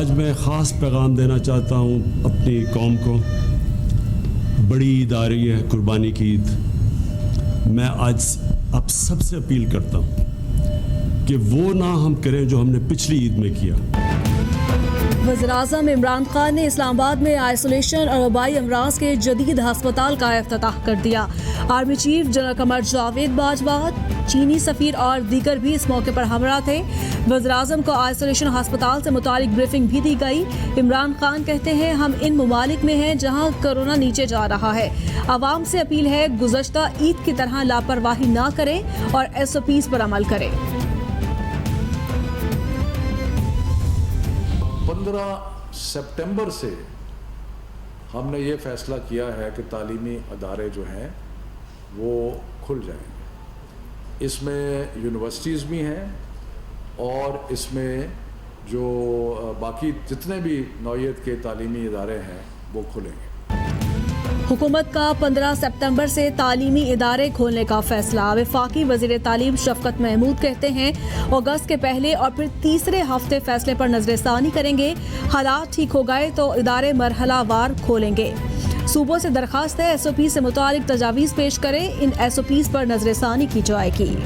आज मैं ख़ास पैगाम देना चाहता हूँ अपनी कौम को। बड़ी ईद आ रही है, कुर्बानी की ईद। मैं आज आप सबसे अपील करता हूँ कि वो ना हम करें जो हमने पिछली ईद में किया। वज़ीर-ए-आज़म इमरान खान ने इस्लामाबाद में आइसोलेशन और वबाई अमराज के जदीद हस्पताल का इफ्तिताह कर दिया। Army chief general Qamar Javed Bajwa, चीनी सफ़ीर और दीगर भी इस मौके पर हमरा थे। वज़ीर-ए-आज़म को आइसोलेशन हस्पताल से मुतालिक ब्रीफिंग भी दी गई। इमरान खान कहते हैं, हम इन ममालिक में हैं जहां कोरोना नीचे जा रहा है। आवाम से अपील है, गुज़श्ता ईद की तरह लापरवाही ना करें और SOPs पर अमल करें। 15 सितंबर से हमने ये फैसला किया है कि तालीमी अदारे जो हैं वो खुल जाएंगे। इसमें यूनिवर्सिटीज़ भी हैं और इसमें जो बाकी जितने भी नौइयत के तालीमी इदारे हैं वो खुलेंगे। हुकूमत का 15 सितंबर से तालीमी इदारे खोलने का फैसला। वफाकी वज़ीर तालीम शफकत महमूद कहते हैं, अगस्त के पहले और फिर तीसरे हफ्ते फैसले पर नजरसानी करेंगे। हालात ठीक हो गए तो इदारे मरहलावार खोलेंगे। सूबों से दरखास्त है, SOP से मुतालिक तजावीज़ पेश करें। इन SOPs पर नजरसानी की जाएगी।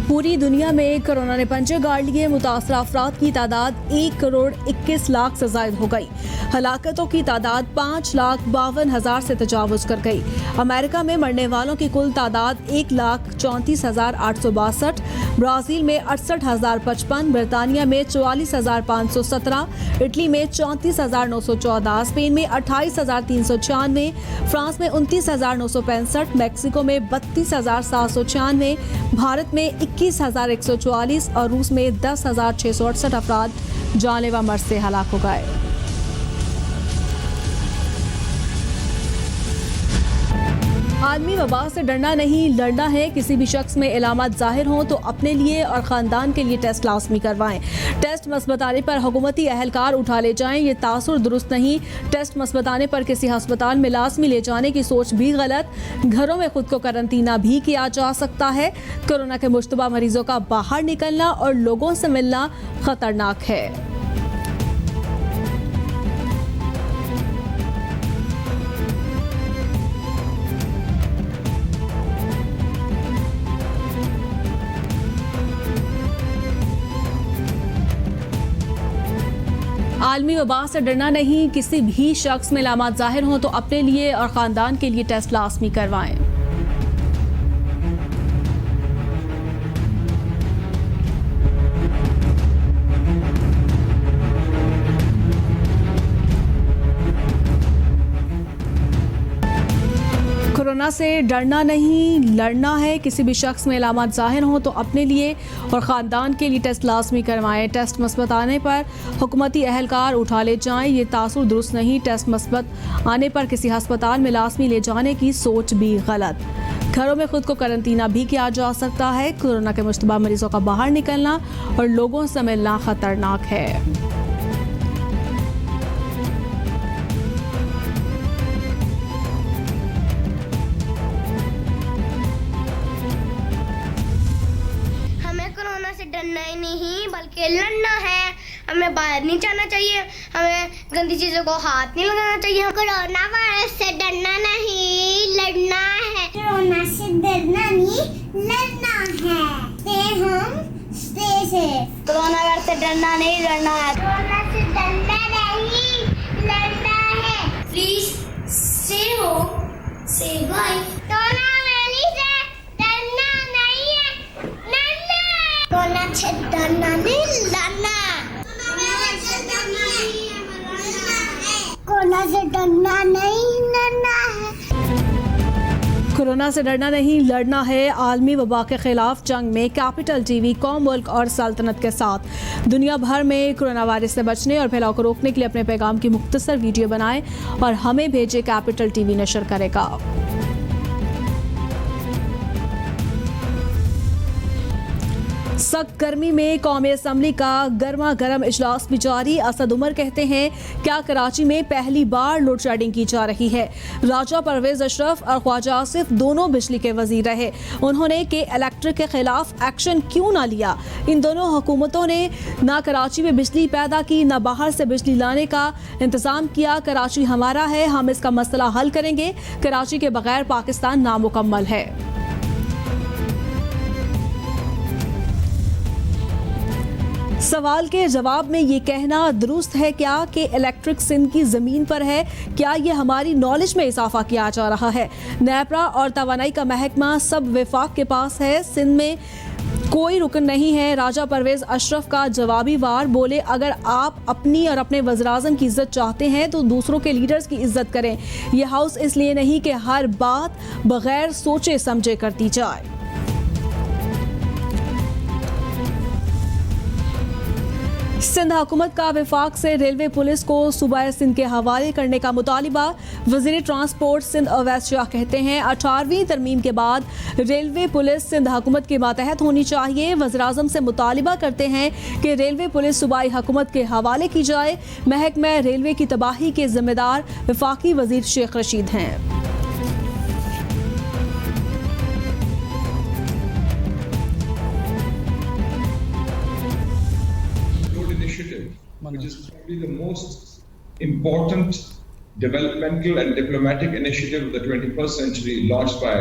पूरी दुनिया में कोरोना ने पंजे गाड़ लिए। मुतासरा अफराद की तादाद 1 करोड़ 21 लाख से ज़ायद हो गई। हलाकतों की तादाद 5,52,000 से तजावुज़ कर गई। अमेरिका में मरने वालों की कुल तादाद 1,34,862, ब्राज़ील में 68,055, बरतानिया में 44,517, इटली में 34,914, स्पेन में 28,396, फ्रांस में 29,965, मैक्सिको में 32,796, भारत में 21,144 और रूस में 10,668 अफराद जानलेवा मर्ज से हलाक हो गए। आलमी वबा से डरना नहीं, लड़ना है। किसी भी शख्स में इलामत जाहिर हों तो अपने लिए और ख़ानदान के लिए टेस्ट लाजमी करवाएं। टेस्ट मस्बत आने पर हुकूमती अहलकार उठा ले जाएं, ये तासुर दुरुस्त नहीं। टेस्ट मस्बत आने पर किसी अस्पताल में लाजमी ले जाने की सोच भी गलत। घरों में खुद को करंतना भी किया जा सकता है। कोरोना के मुश्तबा मरीजों का बाहर निकलना और लोगों से मिलना खतरनाक है। आलमी वबा से डरना नहीं, किसी भी शख्स में इलामात जाहिर हों तो अपने लिए और ख़ानदान के लिए टेस्ट लाजमी करवाएं। कोरोना से डरना नहीं, लड़ना है। किसी भी शख्स में इलामात जाहिर हों तो अपने लिए और ख़ानदान के लिए टेस्ट लाजमी करवाएं। टेस्ट मस्बत आने पर हुकूमती अहलकार उठा ले जाएं, ये तासुर दुरुस्त नहीं। टेस्ट मस्बत आने पर किसी अस्पताल में लाजमी ले जाने की सोच भी गलत। घरों में खुद को करंतना भी किया जा सकता है। कोरोना के मुश्तबा मरीजों का बाहर निकलना और लोगों से मिलना खतरनाक है। डरना ही नहीं बल्कि लड़ना है। हमें बाहर नहीं जाना चाहिए, हमें गंदी चीजों को हाथ नहीं लगाना चाहिए। कोरोना वायरस से डरना नहीं, लड़ना है। कोरोना से डरना नहीं, लड़ना है। Stay home, stay safe. Corona virus से डरना नहीं, लड़ना है। कोरोना से डरना नहीं, लड़ना है। Please stay home, stay by. Corona से डरना नहीं, लड़ना। कोरोना से डरना नहीं, लड़ना है। कोरोना से डरना नहीं, लड़ना है। आलमी वबा के खिलाफ जंग में कैपिटल टीवी कौम, मुल्क और सल्तनत के साथ। दुनिया भर में कोरोना वायरस से बचने और फैलाव को रोकने के लिए अपने पैगाम की मुख्तसर वीडियो बनाएं और हमें भेजें। कैपिटल टीवी नशर करेगा। सख्त गर्मी में कौमी असम्बली का गर्मा गर्म इजलास भी जारी। असद उमर कहते हैं, क्या कराची में पहली बार लोड शेडिंग की जा रही है? राजा परवेज अशरफ और ख्वाजा आसिफ दोनों बिजली के वजीर रहे। उन्होंने के इलेक्ट्रिक के खिलाफ एक्शन क्यों ना लिया? इन दोनों हुकूमतों ने ना कराची में बिजली पैदा की, ना बाहर से बिजली लाने का इंतजाम किया। कराची हमारा है, हम इसका मसला हल करेंगे। कराची के बगैर पाकिस्तान नामुकम्मल है। सवाल के जवाब में ये कहना दुरुस्त है क्या कि इलेक्ट्रिक सिंध की ज़मीन पर है? क्या ये हमारी नॉलेज में इजाफा किया जा रहा है? नेपरा और तवानाई का महकमा सब वफाक के पास है। सिंध में कोई रुकन नहीं है। राजा परवेज अशरफ का जवाबी वार बोले, अगर आप अपनी और अपने वज़ीर-ए-आज़म की इज्जत चाहते हैं तो दूसरों के लीडर्स की इज्जत करें। यह हाउस इसलिए नहीं कि हर बात बगैर सोचे समझे करती जाए। सिंध हुकूमत का वफाक से रेलवे पुलिस को सूबा सिंध के हवाले करने का मुतालिबा। वज़ीर ट्रांसपोर्ट सिंध अवैस शाह कहते हैं, 18वीं तरमीम के बाद रेलवे पुलिस सिंध हुकूमत के मातहत होनी चाहिए। वज़ीर-ए-आज़म से मुतालिबा करते हैं कि रेलवे पुलिस सूबाई हुकूमत के हवाले की जाए। महकमा रेलवे की तबाही के जिम्मेदार वफाकी वज़ीर शेख रशीद हैं। Which is probably the most important developmental and diplomatic initiative of the 21st century launched by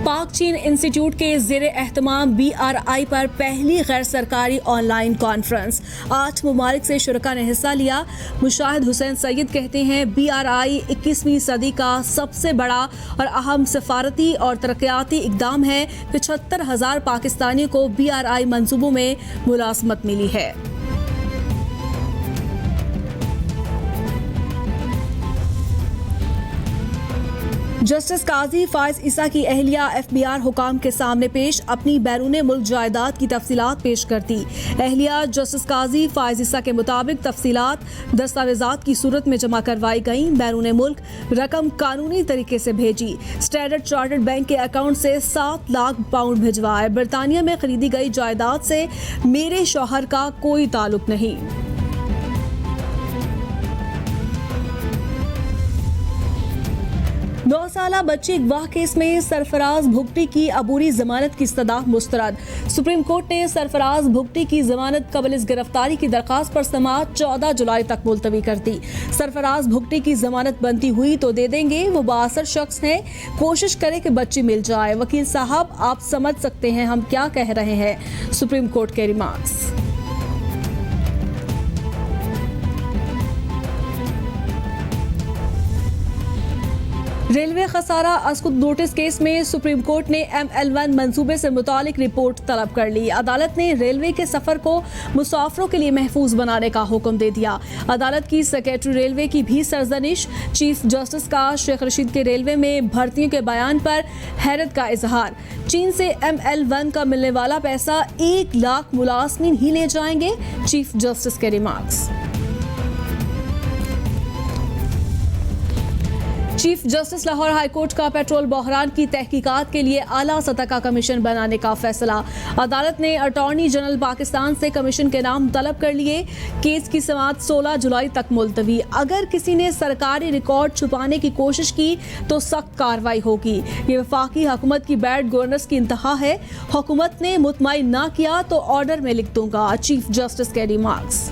पाक चीन इंस्टीट्यूट के ज़ेरे एहतमाम BRI पर पहली गैर सरकारी ऑनलाइन कॉन्फ्रेंस। 8 ममालिक से शुरका ने हिस्सा लिया। मुशाहिद हुसैन सैयद कहते हैं, BRI 21वीं सदी का सबसे बड़ा और अहम सफारती और तरक्याती इकदाम है। 75,000 पाकिस्तानियों को BRI मंसूबों में मुलाजमत मिली है। जस्टिस काजी फायज ईसा की अहलिया FBR हुकाम के सामने पेश, अपनी बैरून मुल्क जायदाद की तफसीलात पेश करती। अहलिया जस्टिस काजी फायज ईसा के मुताबिक तफसीलात दस्तावेजात की सूरत में जमा करवाई गई। बैरून मुल्क रकम कानूनी तरीके से भेजी। स्टैंडर्ड चार्टर्ड बैंक के अकाउंट से 7 लाख पाउंड भिजवाए। बरतानिया में खरीदी गई जायदाद से मेरे शौहर का कोई ताल्लुक नहीं। 9 साला बच्ची अगवा केस में सरफराज भुगटी की अबूरी जमानत की इस्तदा मुस्तरद। सुप्रीम कोर्ट ने सरफराज भुगटी की जमानत कबल इस गिरफ्तारी की दरखास्त पर समाअत 14 जुलाई तक मुलतवी कर दी। सरफराज भुगटी की जमानत बनती हुई तो दे देंगे, वो बाअसर शख्स हैं, कोशिश करें कि बच्ची मिल जाए। वकील साहब, आप समझ सकते हैं हम क्या कह रहे हैं। सुप्रीम कोर्ट के रिमार्क्स। रेलवे खसारा अस्कुद नोटिस केस में सुप्रीम कोर्ट ने ML1 मंसूबे से मुतालिक रिपोर्ट तलब कर ली। अदालत ने रेलवे के सफर को मुसाफिरों के लिए महफूज बनाने का हुक्म दे दिया। अदालत की सेक्रेटरी रेलवे की भी सरजनिश। चीफ जस्टिस का शेख रशीद के रेलवे में भर्तियों के बयान पर हैरत का इजहार। चीन से ML1 का मिलने वाला पैसा 1 लाख मुलाजमीन ही ले जाएंगे। चीफ जस्टिस के remarks. Chief justice Lahore high court का पेट्रोल बहरान की तहकीकात के लिए आला सतह का कमीशन बनाने का फैसला। अदालत ने अटॉर्नी जनरल पाकिस्तान से कमीशन के नाम तलब कर लिए। केस की समाअत 16 जुलाई तक मुलतवी। अगर किसी ने सरकारी रिकॉर्ड छुपाने की कोशिश की तो सख्त कार्रवाई होगी। ये वफाकी हुकूमत की बैड गवर्नेंस की इंतहा है। हुकूमत ने मुतमईन ना किया तो ऑर्डर में लिख दूंगा। चीफ जस्टिस के रिमार्क्स।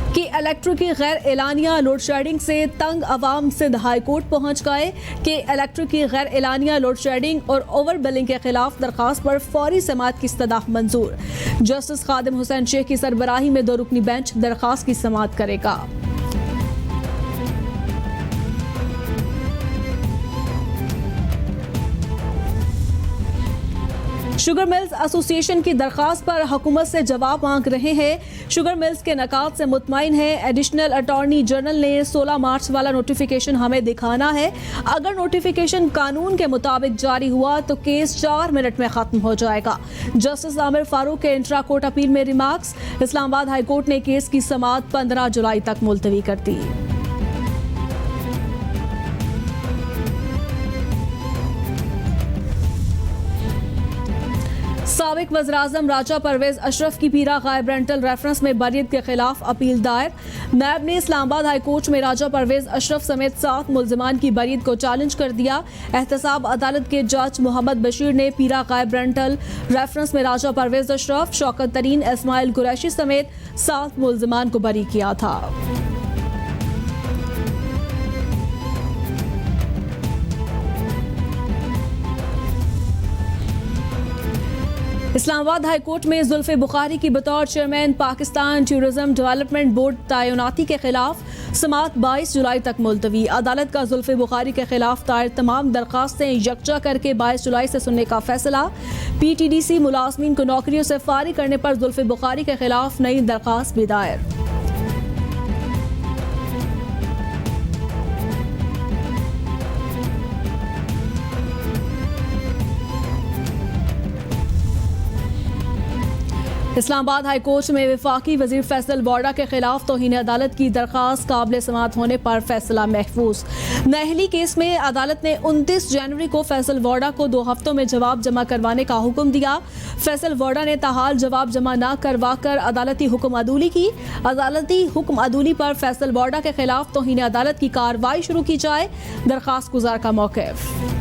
कि इलेक्ट्रिक की गैर एलानिया लोड शेडिंग से तंग अवाम सिंध हाई कोर्ट पहुंच गए। कि इलेक्ट्रिक की गैर एलानिया लोड शेडिंग और ओवर बिलिंग के खिलाफ दरखास्त पर फौरी समाअत की इस्तदा मंजूर। जस्टिस खादिम हुसैन शेख की सरबराही में 2 रुकनी बेंच दरखास्त की समाअत करेगा। शुगर मिल्स एसोसिएशन की दरखास्त पर हुकूमत से जवाब मांग रहे हैं। शुगर मिल्स के नकात से मुतमईन है। एडिशनल अटॉर्नी जनरल ने 16 मार्च वाला नोटिफिकेशन हमें दिखाना है। अगर नोटिफिकेशन कानून के मुताबिक जारी हुआ तो केस 4 मिनट में खत्म हो जाएगा। जस्टिस आमिर फारूक के इंट्रा कोर्ट अपील में रिमार्क्स। इस्लामाबाद हाई कोर्ट ने केस की समाअत 15 जुलाई तक मुलतवी कर दी। साबिक वज़ीर-ए-आज़म राजा परवेज अशरफ की पीरा गायब रेंटल रेफरेंस में बरीयत के खिलाफ अपील दायर। नैब ने इस्लामाबाद हाई कोर्ट में राजा परवेज अशरफ समेत 7 मुल्जिमान की बरीयत को चैलेंज कर दिया। एहतसाब अदालत के जज मोहम्मद बशीर ने पीरा गायब रेंटल रेफरेंस में राजा परवेज अशरफ, शौकत तरीन, इस्माइल कुरैशी समेत 7 मुल्जिमान को बरी किया था। इस्लामाबाद हाई कोर्ट में जुल्फे बुखारी की बतौर chairman Pakistan tourism development board तैनाती के खिलाफ समाअत 22 जुलाई तक मुलतवी। अदालत का जुल्फे बुखारी के खिलाफ दायर तमाम दरखास्तें यकजा करके 22 जुलाई से सुनने का फैसला। PTDC मुलाजमीन को नौकरियों से फारिग करने पर जुल्फे बुखारी के खिलाफ नई दरखास्त भी दायर। इस्लामाबाद हाई कोर्ट में वफाकी वजीर फैसल वाडा के खिलाफ तौहीन अदालत की दरखास्त काबिल समाअत होने पर फैसला महफूज। नहली केस में अदालत ने 29 जनवरी को फैसल वाडा को 2 हफ्तों में जवाब जमा करवाने का हुक्म दिया। फैसल वाडा ने ताहाल जवाब जमा न करवा कर अदालती हुक्म अदूली की। अदालती हुक्म अदूली पर फैसल वाडा के खिलाफ तौहीन अदालत की कार्रवाई शुरू की जाए। दरखास्त गुजार का मौक़िफ़।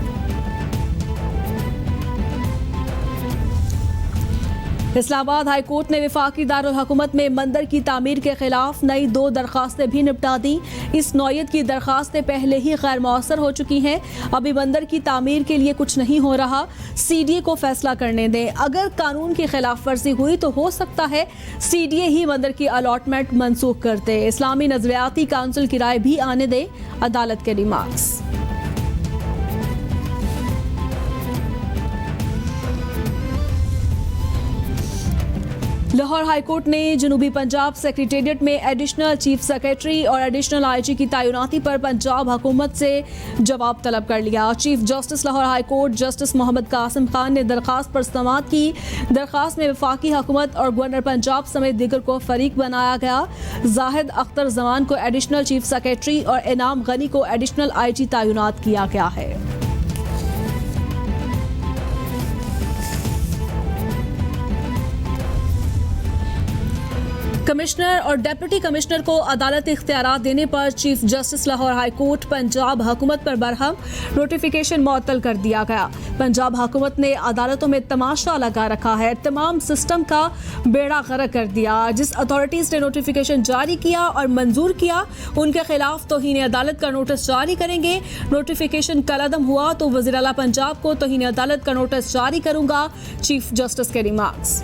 इस्लामाबाद हाई कोर्ट ने वफाकी दारुल हुकूमत में मंदिर की तामीर के खिलाफ नई 2 दरखास्तें भी निपटा दी। इस नौयत की दरखास्तें पहले ही गैर मौसर हो चुकी हैं। अभी मंदिर की तामीर के लिए कुछ नहीं हो रहा। CDA को फैसला करने दें। अगर कानून की खिलाफ वर्जी हुई तो हो सकता है CDA ही मंदिर की अलॉटमेंट मनसूख कर दे। इस्लामी नजरियाती काउंसिल की राय भी आने दे। अदालत के रिमार्क्स। लाहौर हाई कोर्ट ने जनूबी पंजाब सेक्रेटेरिएट में एडिशनल चीफ सेक्रेटरी और एडिशनल IG की तैनाती पर पंजाब हुकूमत से जवाब तलब कर लिया। Chief justice Lahore high court justice Mohammad Qasim Khan ने दरखास्त पर समाअत की। दरखास्त में वफाकी हुकूमत और गवर्नर पंजाब समेत दीगर को फरीक बनाया गया। जाहिद अख्तर जमान को एडिशनल चीफ सेक्रेटरी और इनाम गनी को एडिशनल IG तैनात किया गया है। कमिश्नर और डिप्टी कमिश्नर को अदालती इख्तियारात देने पर chief justice Lahore high court Punjab हुकूमत पर बरहम। नोटिफिकेशन मुअत्तल कर दिया गया। पंजाब हुकूमत ने अदालतों में तमाशा लगा रखा है। तमाम सिस्टम का बेड़ा गर्क कर दिया। जिस अथॉरिटीज़ ने नोटिफिकेशन जारी किया और मंजूर किया उनके खिलाफ तौहीन अदालत का नोटिस जारी करेंगे। नोटिफिकेशन कलअदम हुआ तो वज़ीर आला पंजाब को तौहीन अदालत का नोटिस जारी करूंगा। चीफ जस्टिस के रिमार्क्स।